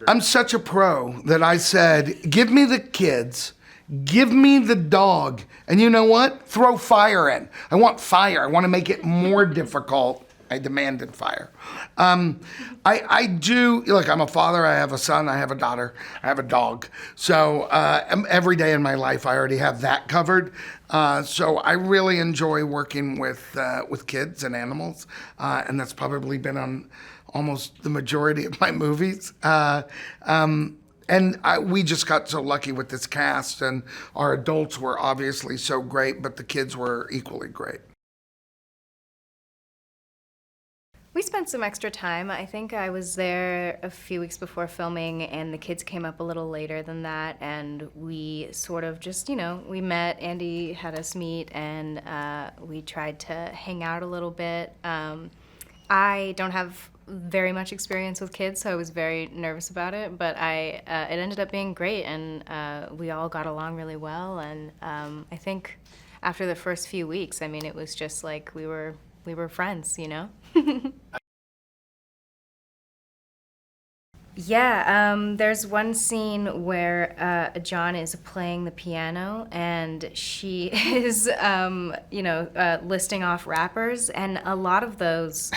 I'm such a pro that I said, give me the kids, give me the dog, and you know what? Throw fire in. I want fire. I want to make it more difficult. I demanded fire. I do, look, I'm a father, I have a son, I have a daughter, I have a dog. So every day in my life, I already have that covered. So I really enjoy working with kids and animals. And that's probably been on almost the majority of my movies. We just got so lucky with this cast, and our adults were obviously so great, but the kids were equally great. We spent some extra time. I think I was there a few weeks before filming, and the kids came up a little later than that, and we sort of just, we met. Andy had us meet, and we tried to hang out a little bit. I don't have very much experience with kids, so I was very nervous about it, but it ended up being great, and we all got along really well, and I think after the first few weeks, it was just like we were friends, Yeah, there's one scene where John is playing the piano, and she is, listing off rappers, and a lot of those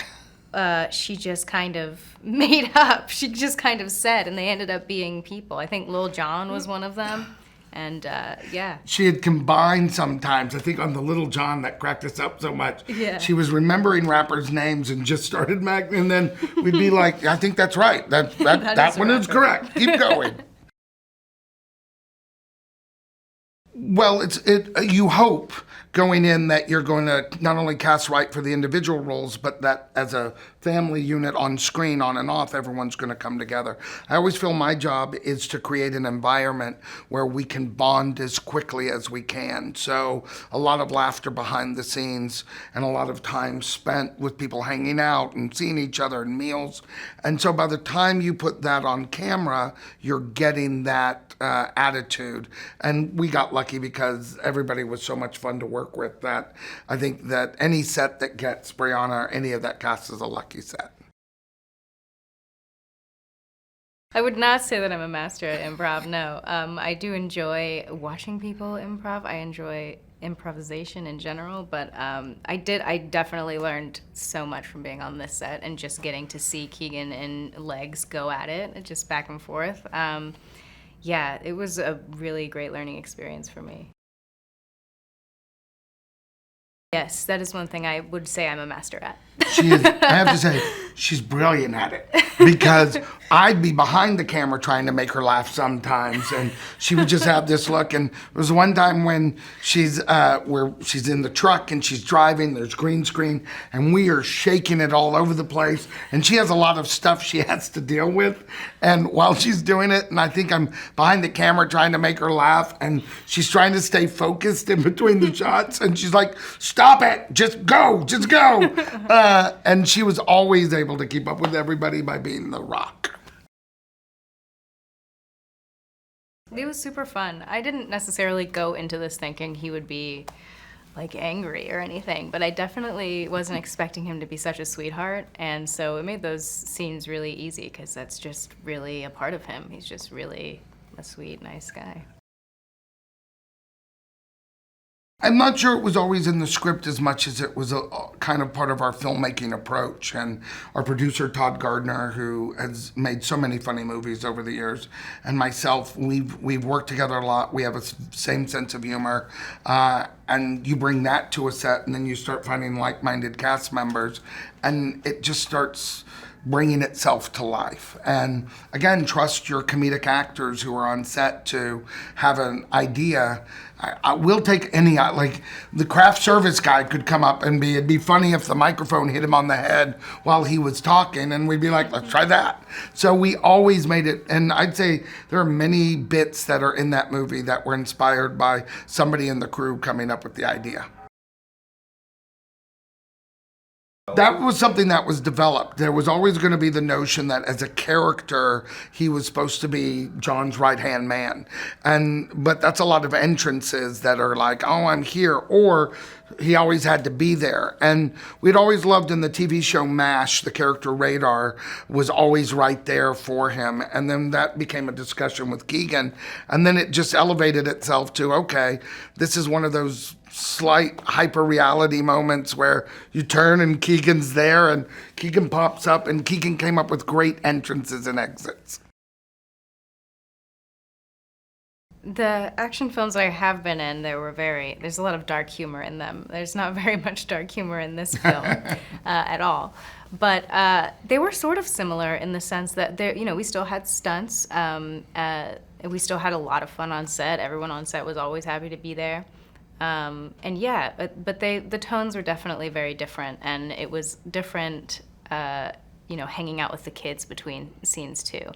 she just kind of made up. She just kind of said, and they ended up being people. I think Lil Jon was one of them. And yeah. She had combined sometimes, I think on the Little John that cracked us up so much. Yeah. She was remembering rappers' names and just started and then we'd be like, I think that's right. That one is correct. Keep going. Well, you hope going in that you're going to not only cast right for the individual roles, but that as a family unit on screen, on and off, everyone's going to come together. I always feel my job is to create an environment where we can bond as quickly as we can. So a lot of laughter behind the scenes and a lot of time spent with people hanging out and seeing each other and meals. And so by the time you put that on camera, you're getting that attitude. And we got lucky because everybody was so much fun to work with that I think that any set that gets Brianna or any of that cast is a lucky set. I would not say that I'm a master at improv, no. I do enjoy watching people improv. I enjoy improvisation in general, but I definitely learned so much from being on this set and just getting to see Keegan and Legs go at it, just back and forth. Yeah, it was a really great learning experience for me. Yes, that is one thing I would say I'm a master at. She is, I have to say, she's brilliant at it. Because I'd be behind the camera trying to make her laugh sometimes, and she would just have this look. And there was one time when she's in the truck and she's driving, there's green screen, and we are shaking it all over the place. And she has a lot of stuff she has to deal with. And while she's doing it, and I think I'm behind the camera trying to make her laugh, and she's trying to stay focused in between the shots, and she's like, stop it, just go. And she was always able to keep up with everybody by being the rock. It was super fun. I didn't necessarily go into this thinking he would be like angry or anything, but I definitely wasn't expecting him to be such a sweetheart, and so it made those scenes really easy because that's just really a part of him. He's just really a sweet, nice guy. I'm not sure it was always in the script as much as it was a kind of part of our filmmaking approach. And our producer, Todd Gardner, who has made so many funny movies over the years, and myself, we've worked together a lot. We have a same sense of humor. And you bring that to a set, and then you start finding like-minded cast members, and it just starts bringing itself to life. And again, trust your comedic actors who are on set to have an idea. I will take any, like the craft service guy could come up and it'd be funny if the microphone hit him on the head while he was talking, and we'd be like, let's try that. So we always made it, and I'd say there are many bits that are in that movie that were inspired by somebody in the crew coming up with the idea. That was something that was developed. There was always going to be the notion that as a character, he was supposed to be John's right-hand man. But that's a lot of entrances that are like, oh, I'm here. Or he always had to be there. And we'd always loved in the TV show MASH, the character Radar was always right there for him. And then that became a discussion with Keegan. And then it just elevated itself to, okay, this is one of those slight hyper reality moments where you turn and Keegan's there and Keegan pops up, and Keegan came up with great entrances and exits. The action films I have been in, there's a lot of dark humor in them. There's not very much dark humor in this film at all. But they were sort of similar in the sense that we still had stunts. We still had a lot of fun on set. Everyone on set was always happy to be there. And yeah, but the tones were definitely very different, and it was different, hanging out with the kids between scenes too.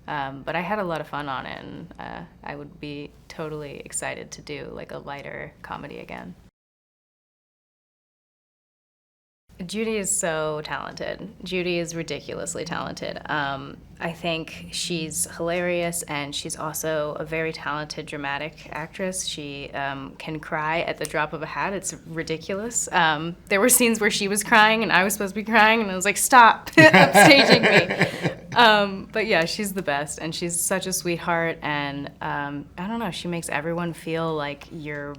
But I had a lot of fun on it, and I would be totally excited to do like a lighter comedy again. Judy is so talented. Judy is ridiculously talented. I think she's hilarious, and she's also a very talented dramatic actress. She can cry at the drop of a hat. It's ridiculous. There were scenes where she was crying and I was supposed to be crying, and I was like, stop upstaging me. But yeah, she's the best, and she's such a sweetheart, and I don't know, she makes everyone feel like you're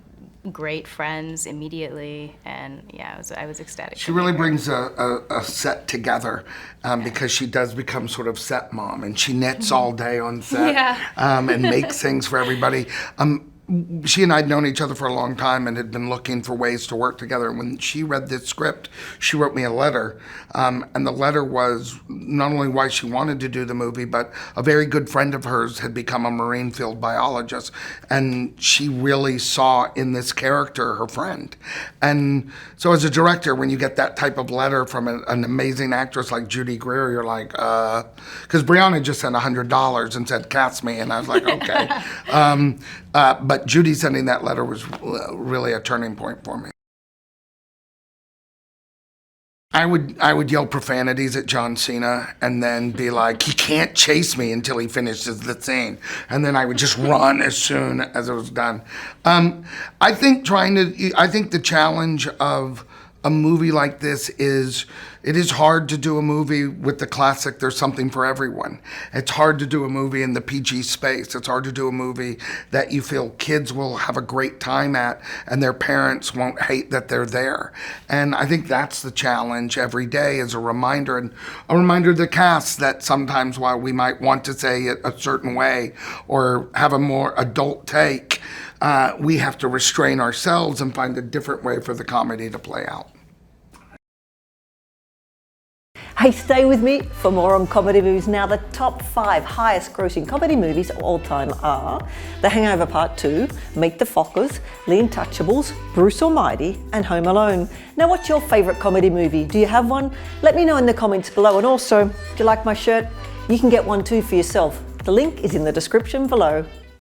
great friends immediately, and yeah, I was ecstatic. She really brings a set together because she does become sort of set mom, and she knits all day on set. And makes things for everybody. She and I had known each other for a long time and had been looking for ways to work together. And when she read this script, she wrote me a letter. And the letter was not only why she wanted to do the movie, but a very good friend of hers had become a marine field biologist. And she really saw in this character her friend. And so as a director, when you get that type of letter from an amazing actress like Judy Greer, you're like, because Brianna just sent $100 and said, cast me. And I was like, okay. But Judy sending that letter was really a turning point for me. I would yell profanities at John Cena and then be like, he can't chase me until he finishes the scene. And then I would just run as soon as it was done. I think the challenge of a movie like this is, it is hard to do a movie with the classic There's Something for Everyone. It's hard to do a movie in the PG space. It's hard to do a movie that you feel kids will have a great time at and their parents won't hate that they're there. And I think that's the challenge every day, is a reminder, and a reminder to the cast that sometimes while we might want to say it a certain way or have a more adult take, we have to restrain ourselves and find a different way for the comedy to play out. Hey, stay with me for more on comedy movies. Now, the top 5 highest grossing comedy movies of all time are The Hangover Part 2, Meet the Fockers, The Untouchables, Bruce Almighty, and Home Alone. Now, what's your favourite comedy movie? Do you have one? Let me know in the comments below. And also, if you like my shirt, you can get one too for yourself. The link is in the description below.